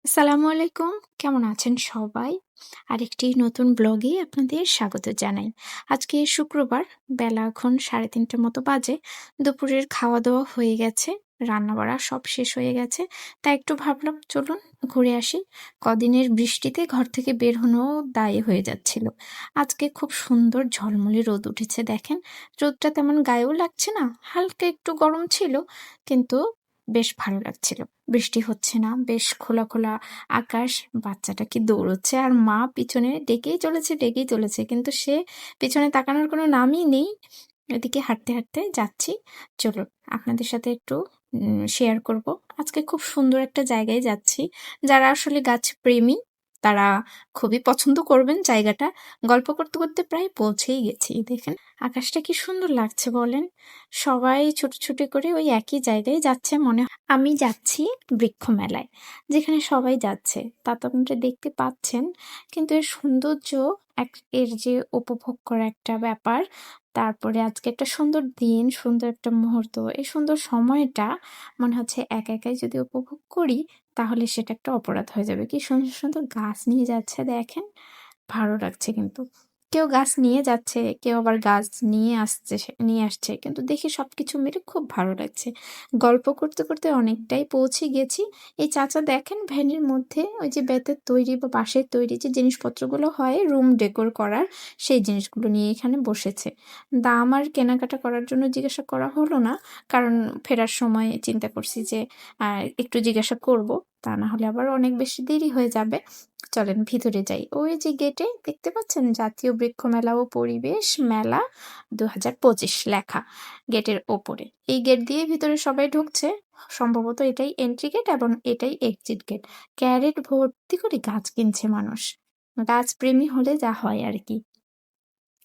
আসসালামু আলাইকুম। কেমন আছেন সবাই? আরেকটি নতুন ব্লগে আপনাদের স্বাগত জানাই। আজকে শুক্রবার, বেলা এখন ৩:৩০ মতো বাজে। দুপুরের খাওয়া-দাওয়া হয়ে গেছে, রান্নাবাড়া সব শেষ হয়ে গেছে। তাই একটু ভাবলাম চলুন ঘুরে আসি। কদিনের বৃষ্টিতে ঘর থেকে বের হনোও দায় হয়ে যাচ্ছিল। আজকে খুব সুন্দর ঝলমলে রোদ উঠেছে দেখেন। রোদটা তেমন গায়েও লাগছে না, হালকা একটু গরম ছিল, কিন্তু বেশ ভালো লাগছিল। বৃষ্টি হচ্ছে না, বেশ খোলা, খোলা আকাশ। বাচ্চাটা কি দৌড়চ্ছে আর মা পিছনে ডেকেই চলেছে। কিন্তু সে পেছনে তাকানোর কোনো নামই নেই। এদিকে হাঁটতে, হাঁটতে যাচ্ছি। চলুন আপনাদের সাথে একটু শেয়ার করব। আজকে খুব সুন্দর একটা জায়গায় যাচ্ছি। যারা আসলে গাছপ্রেমী তারা খুবই পছন্দ করবেন জায়গাটা। গল্প করতে, করতে প্রায় পৌঁছেই গেছি। দেখেন আকাশটা কি সুন্দর লাগছে বলেন? সবাই ছুটোছুটি করে ওই একই জায়গায় যাচ্ছে মনে হয়। আমি যাচ্ছি বৃক্ষ মেলায়, যেখানে সবাই যাচ্ছে তা তো আপনারা দেখতে পাচ্ছেন। কিন্তু এর সৌন্দর্য, এর যে উপভোগ করা একটা ব্যাপার, তারপরে আজকে একটা সুন্দর দিন, সুন্দর একটা মুহূর্ত, এই সুন্দর সময়টা মনে হচ্ছে একা একাই যদি উপভোগ করি তাহলে সেটা একটা অপরাধ হয়ে যাবে। কি সুন্দর সুন্দর গাছ নিয়ে যাচ্ছে দেখেন, ভালো লাগছে কিন্তু। কেউ গাছ নিয়ে যাচ্ছে, কেউ আবার গাছ নিয়ে আসছে। কিন্তু দেখে সবকিছু মিলে খুব ভালো লাগছে। গল্প করতে, করতে অনেকটাই পৌঁছে গেছি। এই চাচা দেখেন ভ্যানের মধ্যে ওই যে বেতের তৈরি বা বাঁশের তৈরি যে জিনিসপত্রগুলো হয় রুম ডেকোর করার, সেই জিনিসগুলো নিয়ে এখানে বসেছে। দাম আর কেনাকাটা করার জন্য জিজ্ঞাসা করা হলো না। কারণ ফেরার সময় চিন্তা করছি যে একটু জিজ্ঞাসা করব। তা না হলে আবার অনেক বেশি দেরি হয়ে যাবে। চলেন ভিতরে যাই। ওই যে গেটে দেখতে পাচ্ছেন জাতীয় বৃক্ষ মেলা ও পরিবেশ মেলা ২০২৫ লেখা গেটের ওপরে। এই গেট দিয়ে ভিতরে সবাই ঢুকছে। সম্ভবত এটাই এন্ট্রি গেট এবং এটাই এক্সিট গেট। ক্যারেট ভর্তি করে গাছ কিনছে মানুষ। গাছ প্রেমী হলে যা হয় আর কি।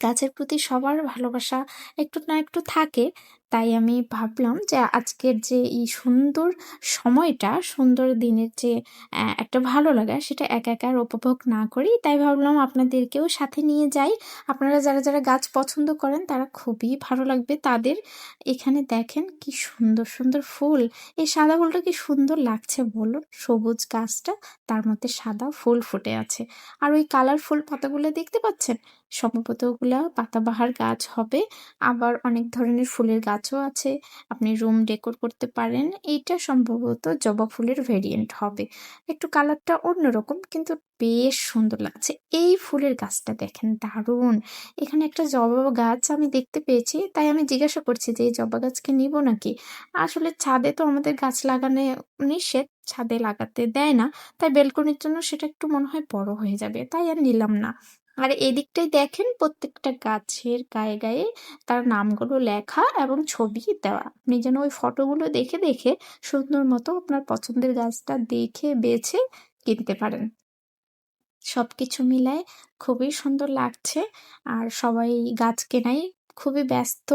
গাছের প্রতি সবার ভালোবাসা একটু না একটু থাকে। তাই আমি ভাবলাম যে আজকের যে এই সুন্দর সময়টা, সুন্দর দিনের যে একটা ভালো লাগা সেটা একা একা আর উপভোগ না করি। তাই ভাবলাম আপনাদেরকেও সাথে নিয়ে যাই। আপনারা যারা, যারা গাছ পছন্দ করেন তারা খুবই ভালো লাগবে তাদের। এখানে দেখেন কি সুন্দর, সুন্দর ফুল। এই সাদা ফুলটা কি সুন্দর লাগছে বলুন? সবুজ গাছটা, তার মধ্যে সাদা ফুল ফুটে আছে। আর ওই কালারফুল পাতাগুলো দেখতে পাচ্ছেন? সম্ভবত ওগুলা পাতাবাহার গাছ হবে। আবার অনেক ধরনের ফুলের গাছও আছে। আপনি রুম ডেকোর করতে পারেন। এইটা সম্ভবত জবা ফুলের ভেরিয়েন্ট হবে। একটু কালারটা অন্যরকম কিন্তু বেশ সুন্দর লাগছে। এই ফুলের গাছটা দেখেন দারুণ। এখানে একটা জবা গাছ আমি দেখতে পেয়েছি। তাই আমি জিজ্ঞাসা করছি যে এই জবা গাছ কি নিবো নাকি? আসলে ছাদে তো আমাদের গাছ লাগানো নিষেধ। ছাদে লাগাতে দেয় না। তাই বেলকনির জন্য সেটা একটু মনে হয় বড় হয়ে যাবে। তাই আর নিলাম না। আর এদিকটায় দেখেন প্রত্যেকটা গাছের গায়ে গায়ে তার নামগুলো লেখা এবং ছবি দেওয়া। আপনি যেন ওই ফটোগুলো দেখে দেখে সুন্দর মতো আপনার পছন্দের গাছটা দেখে বেছে কিনতে পারেন। সবকিছু মিলায় খুবই সুন্দর লাগছে। আর সবাই গাছ কেনায় খুবই ব্যস্ত।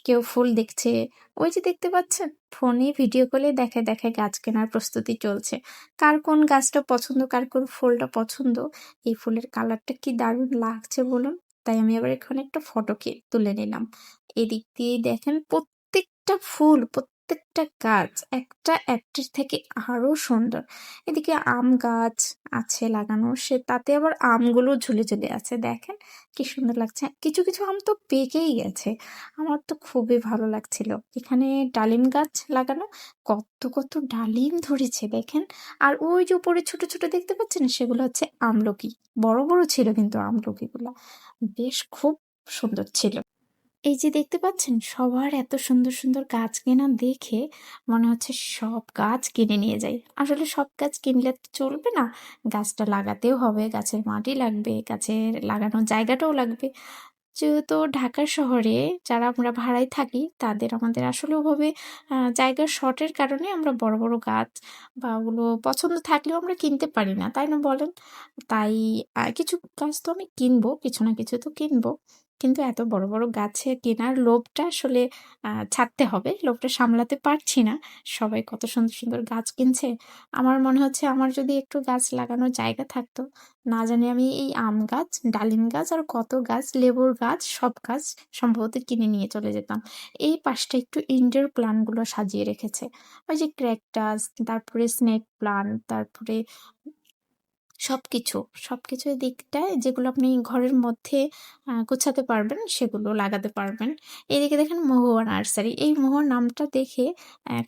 কেউ ফুল দেখছে। ওই যে দেখতে পাচ্ছেন? ফোনে ভিডিও কলে দেখায়, দেখায় গাছ কেনার প্রস্তুতি চলছে। কার কোন গাছটা পছন্দ, কার কোন ফুলটা পছন্দ, এই ফুলের কালারটা কি দারুণ লাগছে বলুন? তাই আমি আবার এখানে একটা ফটো তুলে নিলাম। এদিক দিয়ে দেখেন প্রত্যেকটা ফুল, প্রত্যেকটা গাছ একটা একটার থেকে আরো সুন্দর। এদিকে আম গাছ আছে লাগানো, তাতে আবার আমগুলো ঝুলে ঝুলে আছে দেখেন কি সুন্দর লাগছে। কিছু কিছু আম তো পেকেই গেছে। আমার তো খুবই ভালো লাগছিল। এখানে ডালিম গাছ লাগানো, কত কত ডালিম ধরেছে দেখেন। আর ওই যে উপরে ছোট ছোট দেখতে পাচ্ছেন সেগুলো হচ্ছে আমলকি। বড় বড় ছিল কিন্তু আমলকিগুলা বেশ খুব সুন্দর ছিল। এই যে দেখতে পাচ্ছেন সবার এত সুন্দর সুন্দর গাছ কেনা দেখে মনে হচ্ছে সব গাছ কিনে নিয়ে যাই। আসলে সব গাছ কিনলে তো চলবে না, গাছটা লাগাতেও হবে, গাছের মাটি লাগবে, গাছের লাগানোর জায়গাটাও লাগবে। যেহেতু ঢাকা শহরে যারা আমরা ভাড়ায় থাকি তাদের আমাদের আসলে ওভাবে জায়গার শর্টের কারণে আমরা বড় বড় গাছ বা ওগুলো পছন্দ থাকলেও আমরা কিনতে পারি না, তাই না বলেন? তাই কিছু গাছ তো আমি কিনবো, কিছু না কিছু তো কিনবো। কিন্তু এত বড়, বড় গাছে কেনার লোভটা আসলে ছাড়তে হবে। লোভটা সামলাতে পারছি না। সবাই কত সুন্দর, সুন্দর গাছ কিনছে। আমার মনে হচ্ছে আমার যদি একটু গাছ লাগানোর জায়গা থাকতো, না জানি আমি এই আম গাছ, ডালিম গাছ আর কত গাছ, লেবুর গাছ সব গাছ সম্ভবত কিনে নিয়ে চলে যেতাম। এই পাশটা একটু ইনডোর প্লান্ট গুলো সাজিয়ে রেখেছে। ওই যে ক্র্যাকটাস, তারপরে স্নেক প্লান্ট, তারপরে সবকিছু, সবকিছুর দিকটায় যেগুলো আপনি ঘরের মধ্যে গোছাতে পারবেন, সেগুলো লাগাতে পারবেন। এদিকে দেখেন মহুয়া নার্সারি। এই মহুয়া নামটা দেখে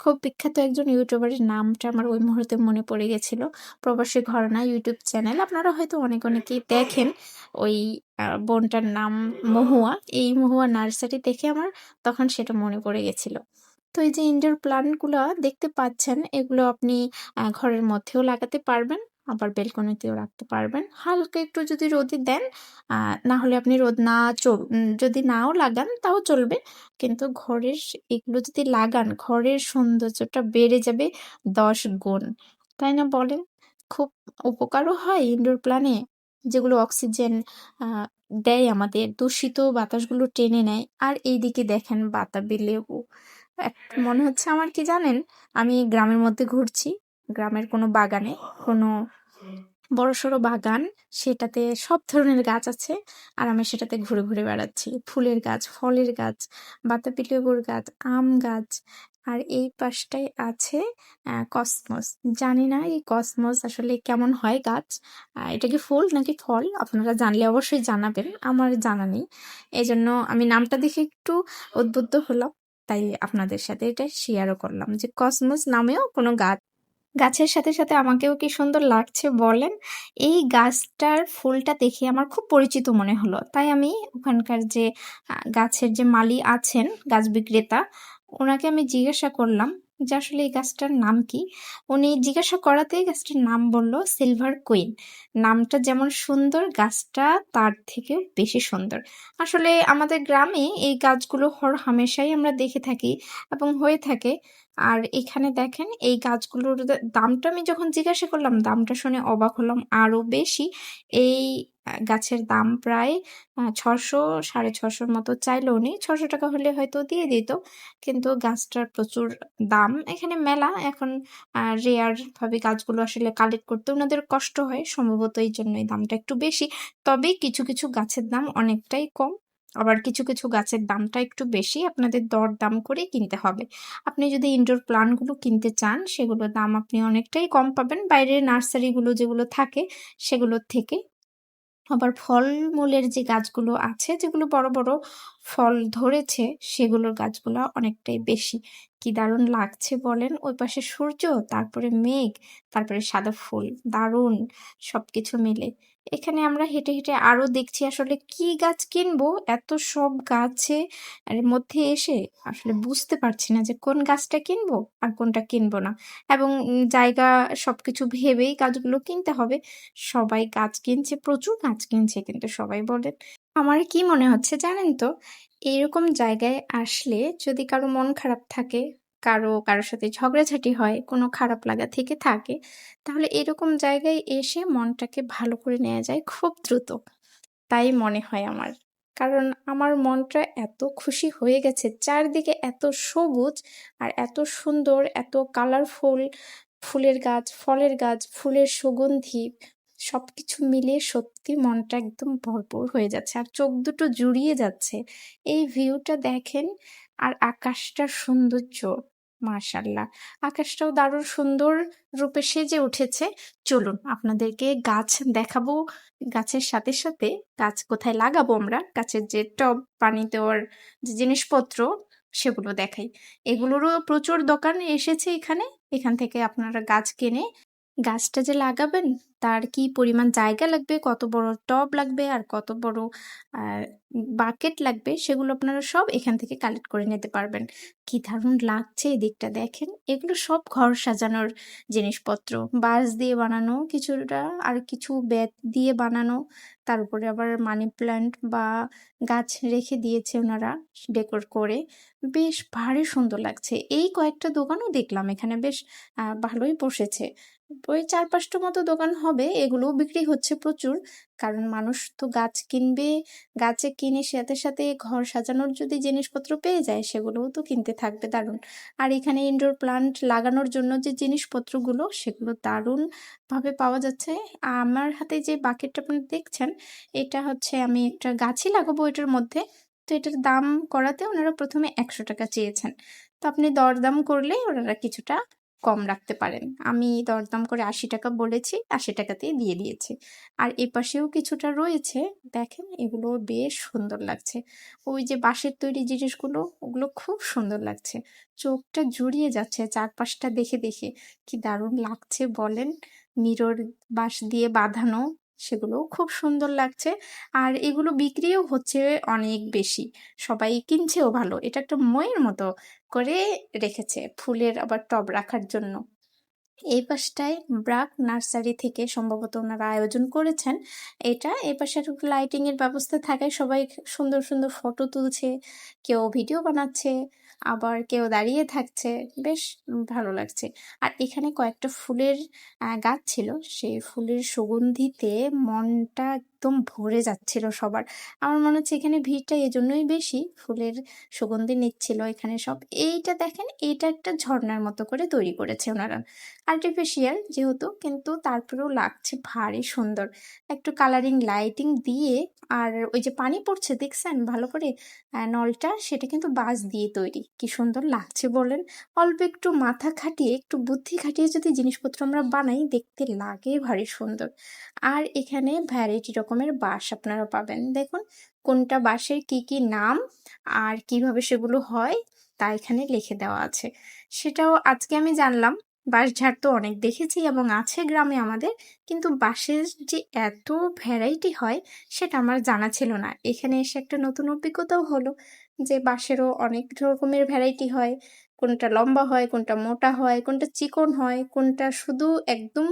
খুব বিখ্যাত একজন ইউটিউবারের নামটা আমার ওই মুহূর্তে মনে পড়ে গেছিল। প্রবাসী ঘরানা ইউটিউব চ্যানেল। আপনারা হয়তো অনেকেই দেখেন। ওই বোনটার নাম মহুয়া। এই মহুয়া নার্সারি দেখে আমার তখন সেটা মনে পড়ে গেছিল। তো এই যে ইনডোর প্লান্ট গুলা দেখতে পাচ্ছেন, এগুলো আপনি ঘরের মধ্যেও লাগাতে পারবেন, আবার বেলকনিতেও রাখতে পারবেন। হালকা একটু যদি রোদে দেন, না হলে আপনি রোদ না যদি নাও লাগান তাও চলবে। কিন্তু এগুলো যদি লাগান, ঘরের সৌন্দর্যটা বেড়ে যাবে ১০ গুণ। তাই না বলেন? খুব উপকারও হয় ইনডোর প্ল্যানে, যেগুলো অক্সিজেন আ দেয় আমাদের, দূষিত বাতাসগুলো টেনে নেয়। আর এইদিকে দেখেন বাতাবি লেবু। মনে হচ্ছে আমার কি জানেন? আমি গ্রামের মধ্যে ঘুরছি। গ্রামের কোনো বাগানে, কোনো বড়সড় বাগান, সেটাতে সব ধরনের গাছ আছে। আর আমি সেটাতে ঘুরে, ঘুরে বেড়াচ্ছি। ফুলের গাছ, ফলের গাছ, বাতাবি লেবুর গাছ, আম গাছ। আর এই পাশটায় আছে কসমস। জানি না এই কসমস আসলে কেমন হয় গাছ। এটা কি ফুল নাকি ফল? আপনারা জানলে অবশ্যই জানাবেন। আমার জানা নেই। এজন্য আমি নামটা দেখে একটু উদ্বুদ্ধ হলাম। তাই আপনাদের সাথে এটা শেয়ারও করলাম যে কসমস নামেও কোনো গাছ। গাছের সাথে, সাথে আমাকেও কি সুন্দর লাগছে বলেন? এই গাছটার ফুলটা দেখে আমার খুব পরিচিত মনে হলো। তাই আমি ওখানকার যে গাছের যে মালি আছেন, গাছ বিক্রেতা, ওনাকে আমি জিজ্ঞাসা করলাম যে আসলে এই গাছটার নাম কি? উনি জিজ্ঞাসা করাতেই গাছটার নাম বলল সিলভার কুইন। নামটা যেমন সুন্দর, গাছটা তার থেকেও বেশি সুন্দর। আসলে আমাদের গ্রামে এই গাছগুলো হরহামেশাই আমরা দেখে থাকি এবং হয়ে থাকে। আর এখানে দেখেন এই গাছগুলোর দামটা আমি যখন জিজ্ঞাসা করলাম, দামটা শুনে অবাক হলাম আরো বেশি। এই গাছের দাম প্রায় ৬০০ ৬৫০ মতো চাইলো উনি। ৬০০ টাকা হলে হয়তো দিয়ে দিত। কিন্তু গাছটার প্রচুর দাম। এখানে মেলা এখন রেয়ার ভাবে গাছগুলো আসলে কালেক্ট করতে ওনাদের কষ্ট হয়। সম্ভবত এইজন্য এই দামটা একটু বেশি। তবে কিছু, কিছু গাছের দাম অনেকটাই কম। আবার কিছু, কিছু গাছের দামটা একটু বেশি। আপনাদের দরদাম করে কিনতে হবে। আপনি যদি ইনডোর প্লান্ট গুলো কিনতে চান, সেগুলোর দাম আপনি অনেকটাই কম পাবেন বাইরের নার্সারিগুলো যেগুলো থাকে সেগুলোর থেকে। আবার ফলমূলের যে গাছগুলো আছে, যেগুলো বড়, বড় ফল ধরেছে, সেগুলোর গাছগুলো অনেকটাই বেশি। কি দারুণ লাগছে বলেন? ওই পাশে সূর্য, তারপরে মেঘ, তারপরে সাদা ফুল। দারুণ সবকিছু মিলে। এখানে আমরা হেঁটে, হেঁটে আরো দেখছি আসলে কি গাছ কিনবো? এত সব এর মধ্যে এসে আসলে বুঝতে পারছি না যে কোন গাছটা কিনবো আর কোনটা কিনবো না। এবং জায়গা সবকিছু ভেবেই গাছগুলো কিনতে হবে। সবাই গাছ কিনছে, প্রচুর গাছ কিনছে, কিন্তু সবাই বলেন, আমার কি মনে হচ্ছে জানেন তো? এরকম জায়গায় আসলে যদি কারো মন খারাপ থাকে, কারোর সাথে ঝগড়াঝাটি হয়, কোনো খারাপ লাগা থেকে থাকে, তাহলে এরকম জায়গায় এসে মনটাকে ভালো করে নেওয়া যায় খুব দ্রুত। তাই মনে হয় আমার। কারণ আমার মনটা এত খুশি হয়ে গেছে, চারদিকে এত সবুজ আর এত সুন্দর, এত কালারফুল ফুলের গাছ, ফলের গাছ, ফুলের সুগন্ধি, সবকিছু মিলিয়ে সত্যি মনটা একদম ভরপুর হয়ে যাচ্ছে আর চোখ দুটো জুড়িয়ে যাচ্ছে। এই ভিউটা দেখেন, আর আকাশটার সৌন্দর্য, মাশাআল্লাহ! আকাশটাও দারুণ সুন্দর রূপে সেজে উঠেছে। চলুন আপনাদেরকে গাছ দেখাবো। গাছের সাথে, সাথে গাছ কোথায় লাগাবো আমরা, গাছের যে টব, পানি দেওয়ার যে জিনিসপত্র, সেগুলো দেখাই। এগুলোরও প্রচুর দোকান এসেছে এখানে। এখান থেকে আপনারা গাছ কিনে গাছটা যে লাগাবেন, তার কি পরিমাণ জায়গা লাগবে, কত বড় টব লাগবে আর কত বড় বাকেট লাগবে, সেগুলো আপনারা সব এখান থেকে কালেক্ট করে নিতে পারবেন। কি দারুণ লাগছে এদিকটা দেখেন। এগুলো সব ঘর সাজানোর জিনিসপত্র। বাঁশ দিয়ে বানানো কিছুটা, আর কিছু বেত দিয়ে বানানো। তার উপরে আবার মানি প্ল্যান্ট বা গাছ রেখে দিয়েছে ওনারা ডেকোর করে। বেশ ভারী সুন্দর লাগছে। এই কয়েকটা দোকানও দেখলাম এখানে, বেশ ভালোই বসেছে। ওই ৪-৫টা মতো দোকান হবে, এগুলোও বিক্রি হচ্ছে প্রচুর। কারণ মানুষ তো গাছ কিনবে, গাছে কিনে সাথে সাথে ঘর সাজানোর যদি জিনিসপত্র পেয়ে যায় সেগুলোও তো কিনতে থাকবে দারুণ। আর এখানে ইনডোর প্লান্ট লাগানোর জন্য যে জিনিসপত্রগুলো সেগুলো দারুণভাবে পাওয়া যাচ্ছে। আমার হাতে যে বাকেটটা আপনি দেখছেন, এটা হচ্ছে আমি একটা গাছই লাগাবো এটার মধ্যে। তো এটার দাম করাতে ওনারা প্রথমে ৳১০০ চেয়েছেন। তো আপনি দরদাম করলে ওনারা কিছুটা কম রাখতে পারেন। আমি দরদাম করে ৳৮০ বলেছি, ৳৮০ দিয়ে দিয়েছি। আর এপাশেও কিছুটা রয়েছে, দেখেন এগুলো বেশ সুন্দর লাগছে। ওই যে বাঁশের তৈরি জিনিসগুলো, ওগুলো খুব সুন্দর লাগছে। চোখটা জুড়িয়ে যাচ্ছে চারপাশটা দেখে দেখে। কি দারুণ লাগছে বলেন! মিরর বাঁশ দিয়ে বাঁধানো, সেগুলোও খুব সুন্দর লাগছে। আর এগুলো বিক্রিও হচ্ছে অনেক বেশি। সবাই কিনছেও ভালো। এটা একটা ময়ের মতো করে রেখেছে, ফুলের আবার টব রাখার জন্য। এই পাশটায় ব্রাক নার্সারি থেকে সম্ভবত ওনারা আয়োজন করেছেন এটা। এই পাশে একটু লাইটিং এর ব্যবস্থা থাকায় সবাই সুন্দর সুন্দর ফটো তুলছে, কেউ ভিডিও বানাচ্ছে, আবার কেউ দাঁড়িয়ে থাকছে, বেশ ভালো লাগছে। আর এখানে কয়েকটা ফুলের গাছ ছিল, সেই ফুলের সুগন্ধিতে মনটা একদম ভরে যাচ্ছিল সবার। আমার মনে হচ্ছে এখানে ভিড়টা এজন্যই বেশি, ফুলের সুগন্ধি নিচ্ছিল এখানে সব। এইটা দেখেন, এইটা একটা ঝর্ণার মতো করে তৈরি করেছে ওনারা, আর্টিফিশিয়াল যেহেতু, কিন্তু তারপরেও লাগছে ভারী সুন্দর। একটু কালারিং লাইটিং দিয়ে, আর ওই যে পানি পড়ছে দেখছেন ভালো করে, নলটা সেটা কিন্তু বাঁশ দিয়ে তৈরি। কি সুন্দর লাগছে বলেন! অল্প একটু মাথা খাটিয়ে, একটু বুদ্ধি খাটিয়ে যদি জিনিসপত্র আমরা বানাই, দেখতে লাগে ভারী সুন্দর। আর এখানে ভ্যারাইটি রকমের বাঁশ আপনারা পাবেন। দেখুন কোনটা বাঁশের কি কি নাম আর কিভাবে সেগুলো হয় তা এখানে লিখে দেওয়া আছে। সেটাও আজকে আমি জানলাম। বাঁশঝাড় তো অনেক দেখেছি এবং আছে গ্রামে আমাদের, কিন্তু বাঁশের যে এত ভ্যারাইটি হয় সেটা আমার জানা ছিল না। এখানে এসে একটা নতুন অভিজ্ঞতাও হলো যে বাঁশেরও অনেক রকমের ভ্যারাইটি হয়। কোনটা লম্বা হয়, কোনটা মোটা হয়, কোনটা চিকন হয়, কোনটা শুধু একদম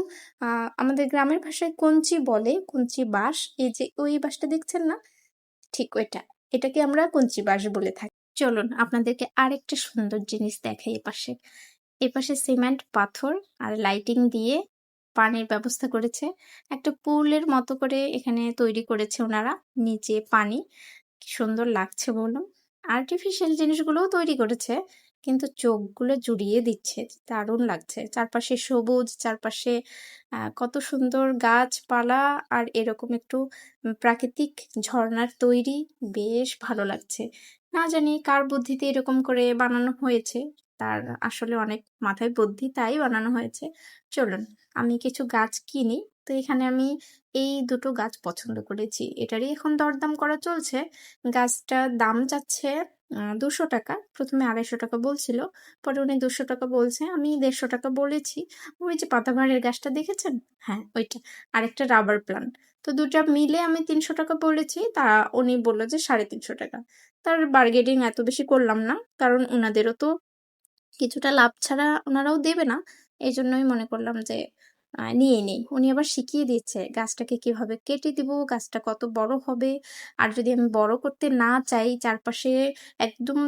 আমাদের গ্রামের ভাষায় কঞ্চি বলে, কঞ্চি বাঁশ। এই যে ওই বাঁশটা দেখছেন না, ঠিক ওইটা। এটাকে আমরা কঞ্চি বাঁশ বলে থাকি। চলুন আপনাদেরকে আরেকটা সুন্দর জিনিস দেখাই এপাশে। এপাশে সিমেন্ট পাথর আর লাইটিং দিয়ে পানির ব্যবস্থা করেছে। একটা পুলের মতো করে এখানে তৈরি করেছে ওনারা। নিচে পানি। কি সুন্দর লাগছে বলুন। আর্টিফিশিয়াল জিনিসগুলোও তৈরি করেছে, কিন্তু চোখগুলো জুড়িয়ে দিচ্ছে। দারুণ লাগছে। চারপাশে সবুজ, চারপাশে কত সুন্দর গাছপালা, আর এরকম একটু প্রাকৃতিক ঝর্ণার তৈরি, বেশ ভালো লাগছে। না জানি কার বুদ্ধিতে এরকম করে বানানো হয়েছে। তার আসলে অনেক মাথায় বুদ্ধি, তাই বানানো হয়েছে। চলুন আমি কিছু গাছ কিনি। তো এখানে আমি এই দুটো গাছ পছন্দ করেছি। এটারই এখন দরদাম করা চলছে। গাছটার দাম চাচ্ছে ৳২০০। প্রথমে ৳২৫০ বলছিল, পরে উনি ৳২০০ বলছে। আমি ৳১৫০ বলেছি। ওই যে পাতাবাহারের গাছটা দেখেছেন? হ্যাঁ, ওইটা। আরেকটা রাবার প্লান্ট। তো ২ টা মিলে আমি ৳৩০০ বলেছি। তা উনি বলল যে ৳৩৫০। তার বার্গেনিং এত বেশি করলাম না। কারণ উনাদেরও তো কিছুটা লাভ ছাড়া ওনারাও দেবে না। এজন্যই মনে করলাম যে নিয়ে নেই। উনি আবার শিখিয়ে দিচ্ছে গাছটাকে কিভাবে কেটে দিব, গাছটা কত বড় হবে। আর যদি আমি বড় করতে না চাই, চারপাশে একদম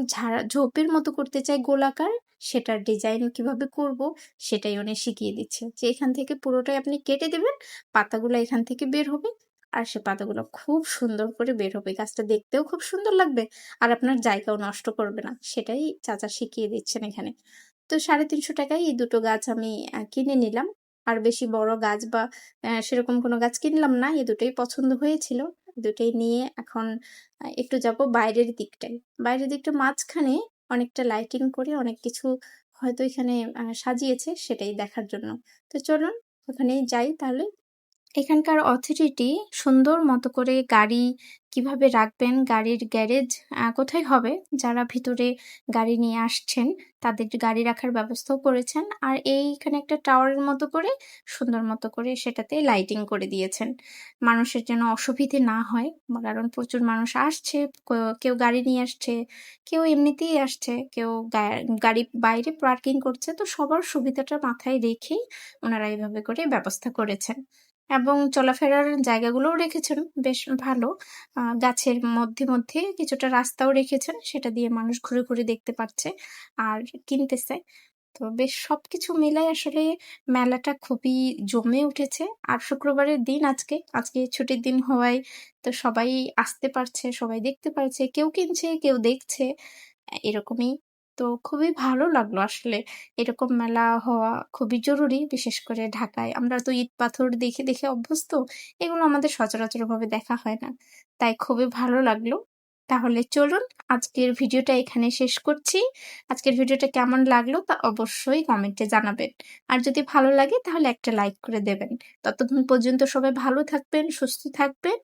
ঝোপের মতো করতে চাই গোলাকার, সেটার ডিজাইন কিভাবে করব সেটাই উনি শিখিয়ে দিচ্ছে। যে এখান থেকে পুরোটাই আপনি কেটে দিবেন, পাতাগুলো এখান থেকে বের হবে। আর সে পাতাগুলো খুব সুন্দর করে বের হবে। গাছটা দেখতেও খুব সুন্দর লাগবে। আর আপনার জায়গাও নষ্ট করবে না। সেটাই চাচা শিখিয়ে দিচ্ছেন এখানে। তো ৳৩৫০ এই দুটো গাছ আমি কিনে নিলাম। আর বেশি বড় গাছ বা সেরকম কোনো গাছ কিনলাম না। এই দুটোই পছন্দ হয়েছিল। দুটোই নিয়ে এখন একটু যাবো বাইরের দিকটায়। বাইরের দিকটা মাঝখানে অনেকটা লাইটিং করে অনেক কিছু হয়তো এখানে সাজিয়েছে, সেটাই দেখার জন্য। তো চলুন ওখানেই যাই তাহলে। এখানকার অথরিটি সুন্দর মতো করে গাড়ি কিভাবে রাখবেন, গাড়ির গ্যারেজ কোথায় হবে, যারা ভিতরে গাড়ি নিয়ে আসছেন তাদের গাড়ি রাখার ব্যবস্থাও করেছেন। আর এইখানে একটা টাওয়ারের মতো করে সুন্দর মতো করে সেটাতে লাইটিং করে দিয়েছেন, মানুষের যেন অসুবিধে না হয়। কারণ প্রচুর মানুষ আসছে, কেউ গাড়ি নিয়ে আসছে, কেউ এমনিতেই আসছে, কেউ গাড়ি বাইরে পার্কিং করছে। তো সবার সুবিধাটা মাথায় রেখেই ওনারা এইভাবে করে ব্যবস্থা করেছেন। এবং চলাফেরার জায়গাগুলোও রেখেছেন বেশ ভালো। গাছের মধ্যে মধ্যে কিছুটা রাস্তাও রেখেছেন, সেটা দিয়ে মানুষ ঘুরে ঘুরে দেখতে পাচ্ছে আর কিনতেছে। তো বেশ সবকিছু মিলাই আসলে মেলাটা খুবই জমে উঠেছে। আর শুক্রবারের দিন আজকে ছুটির দিন হওয়ায় তো সবাই আসতে পারছে, সবাই দেখতে পারছে। কেউ কিনছে, কেউ দেখছে। এরকমই। তো খুবই ভালো লাগলো আসলে। এরকম মেলা হওয়া খুবই জরুরি। বিশেষ করে ঢাকায়। আমরা তো ইট-পাথর দেখে অভ্যস্ত। এগুলো আমাদের সচরাচরভাবে দেখা হয় না। তাই খুবই ভালো লাগলো। তাহলে চলুন আজকের ভিডিওটা এখানে শেষ করছি। আজকের ভিডিওটা কেমন লাগলো তা অবশ্যই কমেন্টে জানাবেন। আর যদি ভালো লাগে তাহলে একটা লাইক করে দেবেন। ততক্ষণ পর্যন্ত সবাই ভালো থাকবেন, সুস্থ থাকবেন।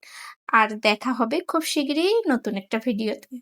আর দেখা হবে খুব শিগগিরই নতুন একটা ভিডিওতে।